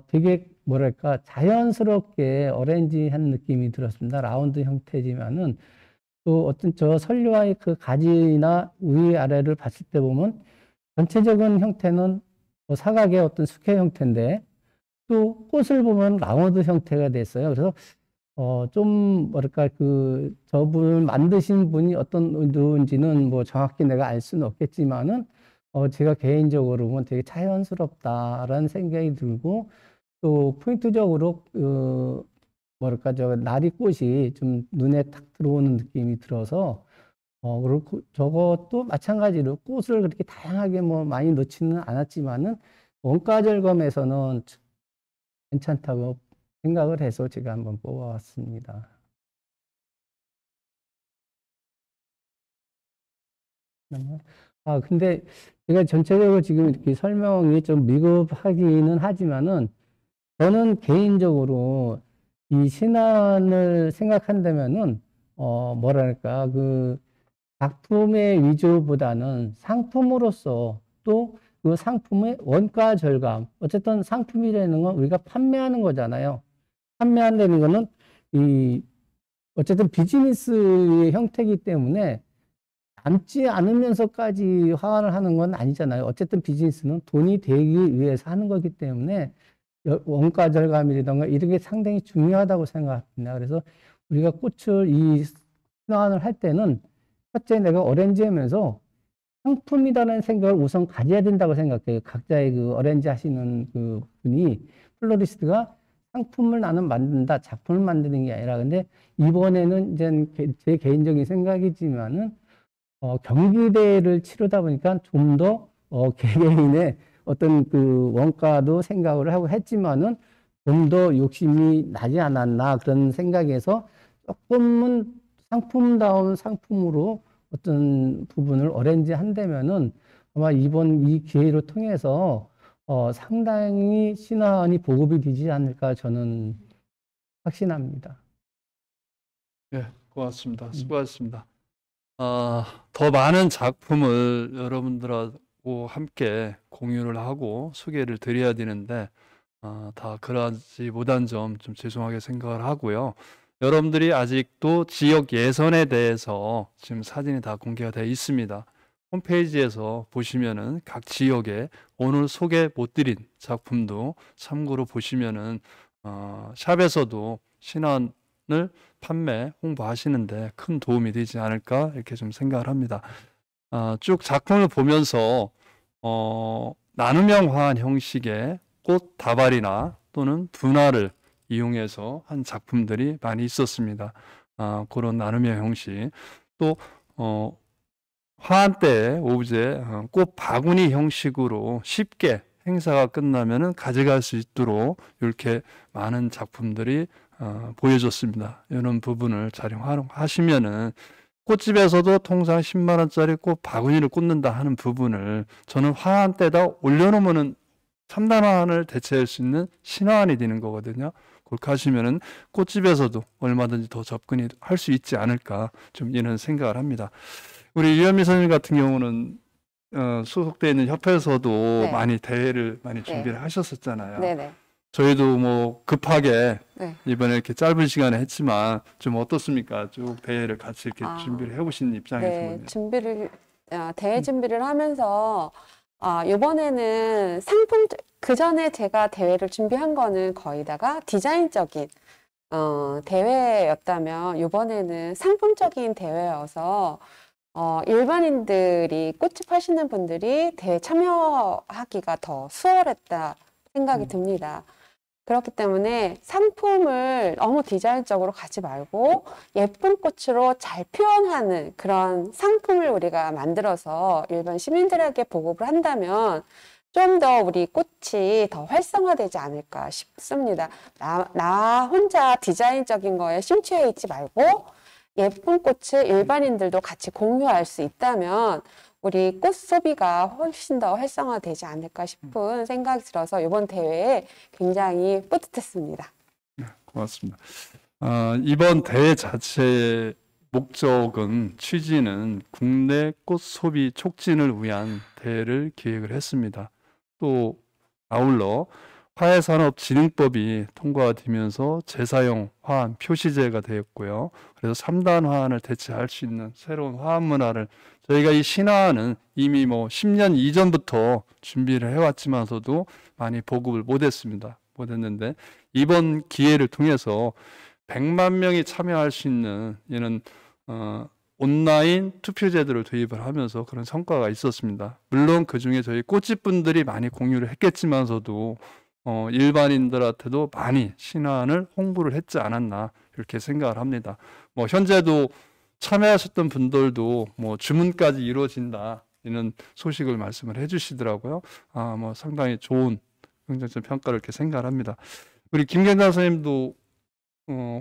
되게 뭐랄까 자연스럽게 어레인지한 느낌이 들었습니다. 라운드 형태지만은 또 어떤 저 선류와의 그 가지나 위 아래를 봤을 때 보면 전체적인 형태는 사각의 어떤 수케 형태인데 또 꽃을 보면 라운드 형태가 됐어요. 그래서 좀 뭐랄까 그 저분을 만드신 분이 어떤 의도인지는 뭐 정확히 내가 알 수는 없겠지만은 제가 개인적으로 보면 되게 자연스럽다라는 생각이 들고 또 포인트적으로 뭐랄까 저 나리꽃이 좀 눈에 탁 들어오는 느낌이 들어서 그리고 저것도 마찬가지로 꽃을 그렇게 다양하게 뭐 많이 넣지는 않았지만은 원가 절감에서는 괜찮다고 생각을 해서 제가 한번 뽑아왔습니다. 근데 제가 전체적으로 지금 이렇게 설명이 좀 미흡하기는 하지만은 저는 개인적으로 이 신안을 생각한다면은 뭐랄까 그 작품의 위주보다는 상품으로서 또 그 상품의 원가 절감 어쨌든 상품이라는 건 우리가 판매하는 거잖아요. 판매한다는 거는 어쨌든 비즈니스의 형태이기 때문에 남지 않으면서까지 화환을 하는 건 아니잖아요. 어쨌든 비즈니스는 돈이 되기 위해서 하는 거기 때문에 원가 절감이라든가 이런 게 상당히 중요하다고 생각합니다. 그래서 우리가 꽃을 이 신화환을 할 때는 첫째 내가 어레인지 하면서 상품이라는 생각을 우선 가져야 된다고 생각해요. 각자의 그 어레인지 하시는 그 분이, 플로리스트가 상품을 나는 만든다, 작품을 만드는 게 아니라. 근데 이번에는 이제 제 개인적인 생각이지만은 경기대회를 치르다 보니까 좀 더 개개인의 어떤 그 원가도 생각을 하고 했지만은 좀 더 욕심이 나지 않았나, 그런 생각에서 조금은 상품다운 상품으로 어떤 부분을 어레인지 한다면은 아마 이번 이 기회를 통해서 상당히 신화원이 보급이 되지 않을까, 저는 확신합니다. 예, 고맙습니다. 수고하셨습니다. 더 많은 작품을 여러분들하고 함께 공유를 하고 소개를 드려야 되는데, 다 그러지 못한 점 좀 죄송하게 생각을 하고요. 여러분들이 아직도 지역 예선에 대해서 지금 사진이 다 공개가 되어 있습니다. 홈페이지에서 보시면은 각 지역에 오늘 소개 못 드린 작품도 참고로 보시면은 샵에서도 신안을 판매, 홍보하시는데 큰 도움이 되지 않을까 이렇게 좀 생각을 합니다. 쭉 작품을 보면서 나눔형 화한 형식의 꽃 다발이나 또는 분화를 이용해서 한 작품들이 많이 있었습니다. 그런 나눔형 형식. 또 화한 때 오브제 꽃 바구니 형식으로 쉽게 행사가 끝나면은 가져갈 수 있도록 이렇게 많은 작품들이 보여줬습니다. 이런 부분을 잘 활용하시면은 꽃집에서도 통상 10만 원짜리 꽃 바구니를 꽂는다 하는 부분을 저는 화한 때다 올려놓으면은 3단 화환을 대체할 수 있는 신화환이 되는 거거든요. 그렇게 하시면은 꽃집에서도 얼마든지 더 접근이 할 수 있지 않을까, 좀 이런 생각을 합니다. 우리 유현미 선생님 같은 경우는 소속되어 있는 협회에서도 네. 많이 대회를 많이 준비를 하셨었잖아요. 네네. 저희도 뭐 급하게 네. 이번에 이렇게 짧은 시간에 했지만 좀 어떻습니까? 쭉 대회를 같이 이렇게 아, 준비를 해보신 입장에서 네, 보면. 대회 준비를 하면서, 이번에는 그 전에 제가 대회를 준비한 거는 거의 다가 디자인적인, 대회였다면, 이번에는 상품적인 대회여서, 일반인들이 꽃집 하시는 분들이 대회 참여하기가 더 수월했다 생각이 듭니다. 그렇기 때문에 상품을 너무 디자인적으로 가지 말고 예쁜 꽃으로 잘 표현하는 그런 상품을 우리가 만들어서 일반 시민들에게 보급을 한다면 좀 더 우리 꽃이 더 활성화되지 않을까 싶습니다. 나 혼자 디자인적인 거에 심취해 있지 말고 예쁜 꽃을 일반인들도 같이 공유할 수 있다면 우리 꽃 소비가 훨씬 더 활성화되지 않을까 싶은 생각이 들어서 이번 대회에 굉장히 뿌듯했습니다. 고맙습니다. 이번 대회 자체의 목적은, 취지는 국내 꽃 소비 촉진을 위한 대회를 기획을 했습니다. 또 아울러 화해산업진흥법이 통과가 되면서 재사용 화환 표시제가 되었고요. 그래서 3단 화환을 대체할 수 있는 새로운 화환 문화를 저희가 이 신화는 이미 뭐 10년 이전부터 준비를 해왔지만서도 많이 보급을 못했는데 이번 기회를 통해서 100만 명이 참여할 수 있는 이런 온라인 투표 제도를 도입을 하면서 그런 성과가 있었습니다. 물론 그 중에 저희 꽃집 분들이 많이 공유를 했겠지만서도 일반인들한테도 많이 신안을 홍보를 했지 않았나 이렇게 생각을 합니다. 뭐 현재도 참여하셨던 분들도 뭐 주문까지 이루어진다 이런 소식을 말씀을 해주시더라고요. 뭐 상당히 좋은 긍정적 평가를 이렇게 생각을 합니다. 우리 김경자 선생님도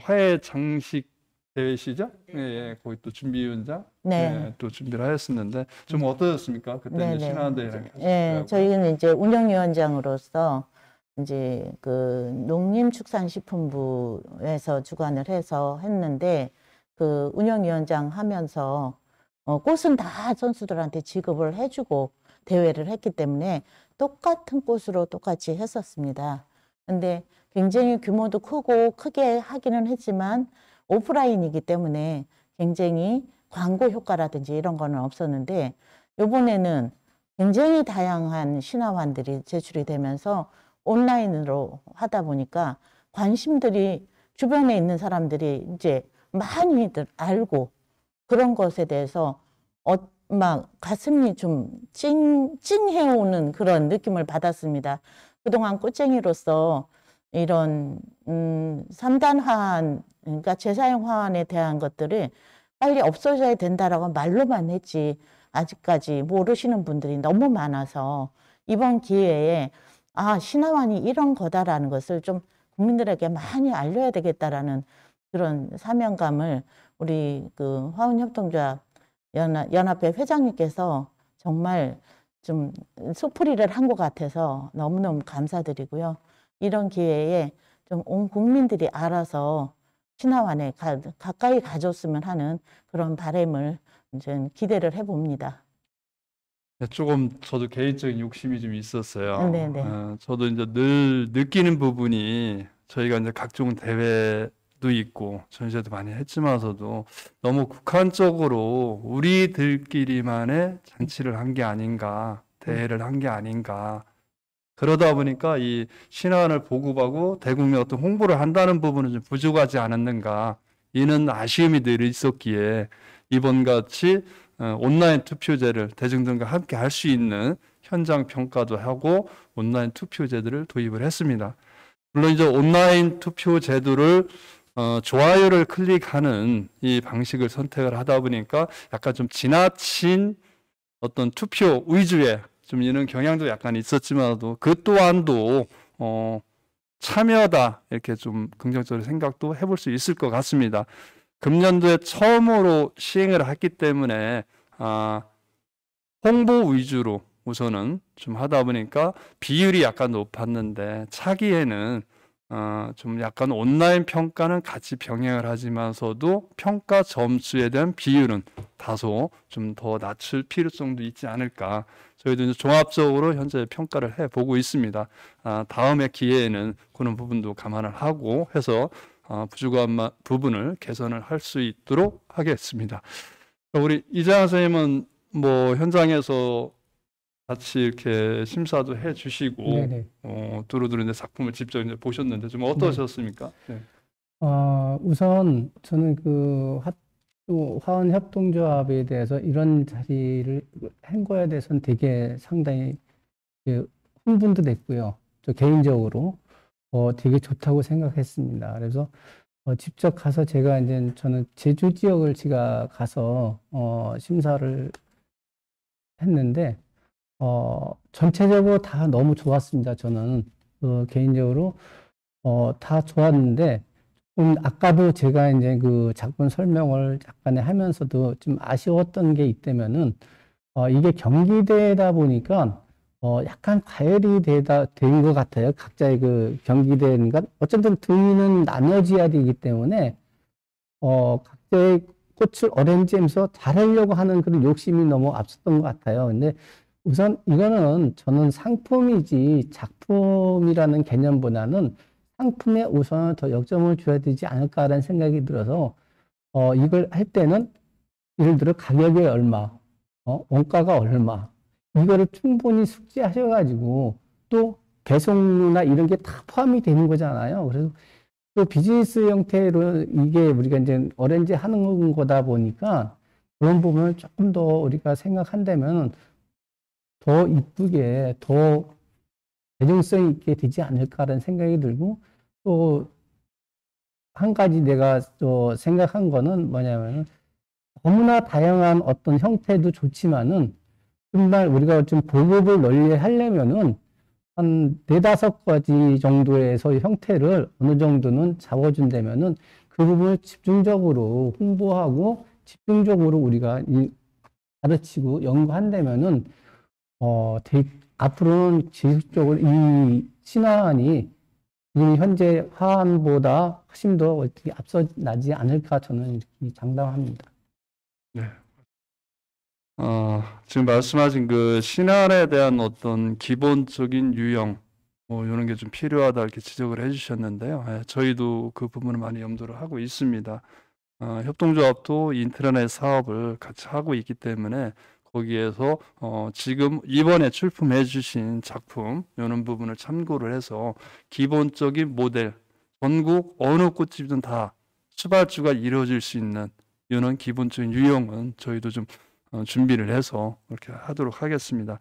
화해 장식 대회시죠? 예, 예, 거기 또 준비위원장, 네. 또 준비를 하였었는데 좀 어떠셨습니까? 그때 네, 이제 네. 신화대회랑 예, 저희는 이제 운영위원장으로서 이제 그 농림축산식품부에서 주관을 해서 했는데 그 운영위원장 하면서 꽃은 다 선수들한테 지급을 해주고 대회를 했기 때문에 똑같은 꽃으로 똑같이 했었습니다. 근데 굉장히 규모도 크게 하기는 했지만 오프라인이기 때문에 굉장히 광고 효과라든지 이런 거는 없었는데 이번에는 굉장히 다양한 신화환들이 제출이 되면서 온라인으로 하다 보니까 관심들이 주변에 있는 사람들이 이제 많이들 알고 그런 것에 대해서 막 가슴이 좀 찡해오는 그런 느낌을 받았습니다. 그동안 꽃쟁이로서 이런 3단 화환, 그러니까 재사용 화환에 대한 것들을 빨리 없어져야 된다라고 말로만 했지 아직까지 모르시는 분들이 너무 많아서 이번 기회에 아, 신화환이 이런 거다라는 것을 좀 국민들에게 많이 알려야 되겠다라는 그런 사명감을 우리 그 화운협동조합 연합회 회장님께서 정말 좀 속풀이를 한 것 같아서 너무너무 감사드리고요. 이런 기회에 좀 온 국민들이 알아서 신화환에 가까이 가줬으면 하는 그런 바람을 이제 기대를 해봅니다. 네, 조금 저도 개인적인 욕심이 좀 있었어요. 네네. 저도 이제 늘 느끼는 부분이 저희가 이제 각종 대회도 있고 전시회도 많이 했지만서도 너무 국한적으로 우리들끼리만의 잔치를 한 게 아닌가, 대회를 한 게 아닌가. 그러다 보니까 이 신화환을 보급하고 대국민 어떤 홍보를 한다는 부분은 좀 부족하지 않았는가. 이는 아쉬움이 늘 있었기에 이번 같이 온라인 투표제를 대중들과 함께 할 수 있는 현장 평가도 하고 온라인 투표제도를 도입을 했습니다. 물론 이제 온라인 투표 제도를 좋아요를 클릭하는 이 방식을 선택을 하다 보니까 약간 좀 지나친 어떤 투표 위주의 좀 이런 경향도 약간 있었지만도 그 또한도 참여다 이렇게 좀 긍정적으로 생각도 해볼 수 있을 것 같습니다. 금년도에 처음으로 시행을 했기 때문에 홍보 위주로 우선은 좀 하다 보니까 비율이 약간 높았는데 차기에는 좀 약간 온라인 평가는 같이 병행을 하지만서도 평가 점수에 대한 비율은 다소 좀 더 낮출 필요성도 있지 않을까. 저희도 이제 종합적으로 현재 평가를 해보고 있습니다. 다음에 기회에는 그런 부분도 감안을 하고 해서 부족한 부분을 개선을 할 수 있도록 하겠습니다. 우리 이장하 선생님은 뭐 현장에서 같이 이렇게 심사도 해주시고 네네. 두루두루 이제 작품을 직접 이제 보셨는데 좀 어떠셨습니까? 네. 우선 저는 그 화원협동조합에 대해서 이런 자리를 한 거에 대해서는 되게 상당히 흥분도 됐고요. 저 개인적으로 되게 좋다고 생각했습니다. 그래서 직접 가서 제가 이제 저는 제주 지역을 제가 가서 심사를 했는데 전체적으로 다 너무 좋았습니다. 저는 개인적으로 다 좋았는데 아까도 제가 이제 그 작품 설명을 약간의 하면서도 좀 아쉬웠던 게 있다면은 이게 경기대다 보니까 약간 과열이 된 것 같아요. 각자의 그 경기대니까 어쨌든 등위는 나눠져야 되기 때문에 각자의 꽃을 어레인지하면서 잘하려고 하는 그런 욕심이 너무 앞섰던 것 같아요. 근데 우선 이거는 저는 상품이지 작품이라는 개념보다는 상품에 우선 더 역점을 줘야 되지 않을까라는 생각이 들어서 이걸 할 때는 예를 들어 가격이 얼마, 원가가 얼마 이거를 충분히 숙지하셔가지고 또 배송료나 이런 게 다 포함이 되는 거잖아요. 그래서 또 비즈니스 형태로 이게 우리가 이제 어레인지 하는 거다 보니까 그런 부분을 조금 더 우리가 생각한다면 더 이쁘게 더 대중성 있게 되지 않을까라는 생각이 들고 또 한 가지 내가 또 생각한 거는 뭐냐면은 너무나 다양한 어떤 형태도 좋지만은 정말 우리가 좀 보급을 널리 하려면은 한 4-5가지 정도에서 형태를 어느 정도는 잡아준다면은 그 부분을 집중적으로 홍보하고 집중적으로 우리가 가르치고 연구한다면은 앞으로는 지속적으로 이 신화환이 지금 현재 화환보다 훨씬 더 어떻게 앞서 나지 않을까 저는 이렇게 장담합니다. 네. 지금 말씀하신 그 신안에 대한 어떤 기본적인 유형, 뭐 이런 게 좀 필요하다 이렇게 지적을 해주셨는데요. 저희도 그 부분을 많이 염두를 하고 있습니다. 협동조합도 인트라넷 사업을 같이 하고 있기 때문에 거기에서 지금 이번에 출품해 주신 작품 이런 부분을 참고를 해서 기본적인 모델, 전국 어느 꽃집이든 다 수발주가 이루어질 수 있는 이런 기본적인 유형은 저희도 좀 준비를 해서 그렇게 하도록 하겠습니다.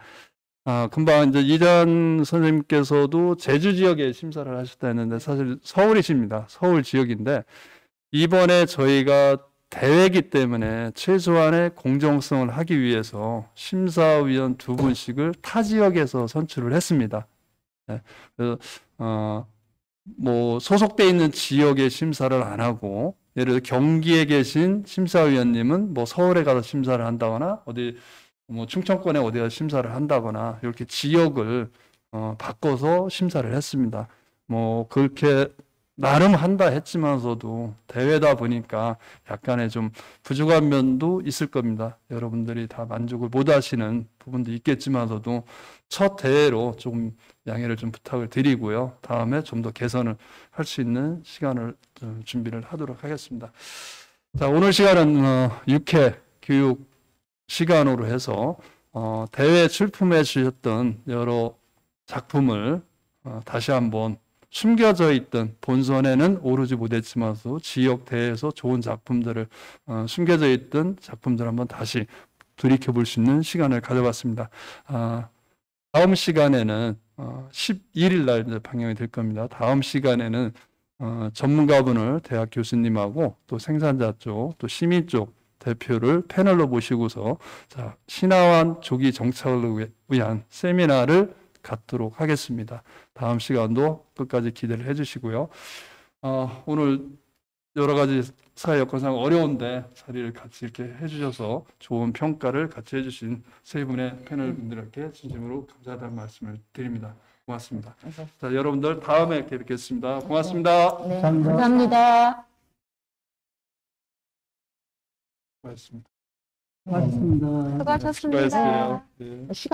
금방 이제 이전 선생님께서도 제주 지역에 심사를 하셨다 했는데 사실 서울이십니다. 서울 지역인데 이번에 저희가 대회이기 때문에 최소한의 공정성을 하기 위해서 심사위원 2분씩을 타 지역에서 선출을 했습니다. 네. 그래서 뭐 소속돼 있는 지역에 심사를 안 하고 예를 들어 경기에 계신 심사위원님은 뭐 서울에 가서 심사를 한다거나 어디 뭐 충청권에 어디 가서 심사를 한다거나 이렇게 지역을 바꿔서 심사를 했습니다. 뭐 그렇게 나름 한다 했지만서도 대회다 보니까 약간의 좀 부족한 면도 있을 겁니다. 여러분들이 다 만족을 못 하시는 부분도 있겠지만서도 첫 대회로 조금 양해를 좀 부탁을 드리고요. 다음에 좀 더 개선을 할 수 있는 시간을 좀 준비를 하도록 하겠습니다. 자, 오늘 시간은 6회 교육 시간으로 해서 대회 출품해 주셨던 여러 작품을 다시 한번 숨겨져 있던 본선에는 오르지 못했지만서 지역 대회에서 좋은 작품들을 숨겨져 있던 작품들 한번 다시 돌이켜 볼 수 있는 시간을 가져봤습니다. 다음 시간에는 11일 날 이제 방영이 될 겁니다. 다음 시간에는 전문가분을 대학 교수님하고 또 생산자 쪽, 또 시민 쪽 대표를 패널로 모시고서 자, 신화환 조기 정착을 위한 세미나를 갖도록 하겠습니다. 다음 시간도 끝까지 기대를 해주시고요. 오늘 여러 가지 사회 여건상 어려운데 자리를 같이 이렇게 해주셔서 좋은 평가를 같이 해주신 세 분의 패널분들께 진심으로 감사하다는 말씀을 드립니다. 고맙습니다. 자, 여러분들 다음에 이렇게 뵙겠습니다. 고맙습니다. 네, 감사합니다. 감사합니다. 고맙습니다. 고맙습니다. 수고하셨습니다. 수고하셨어요. 네. 시간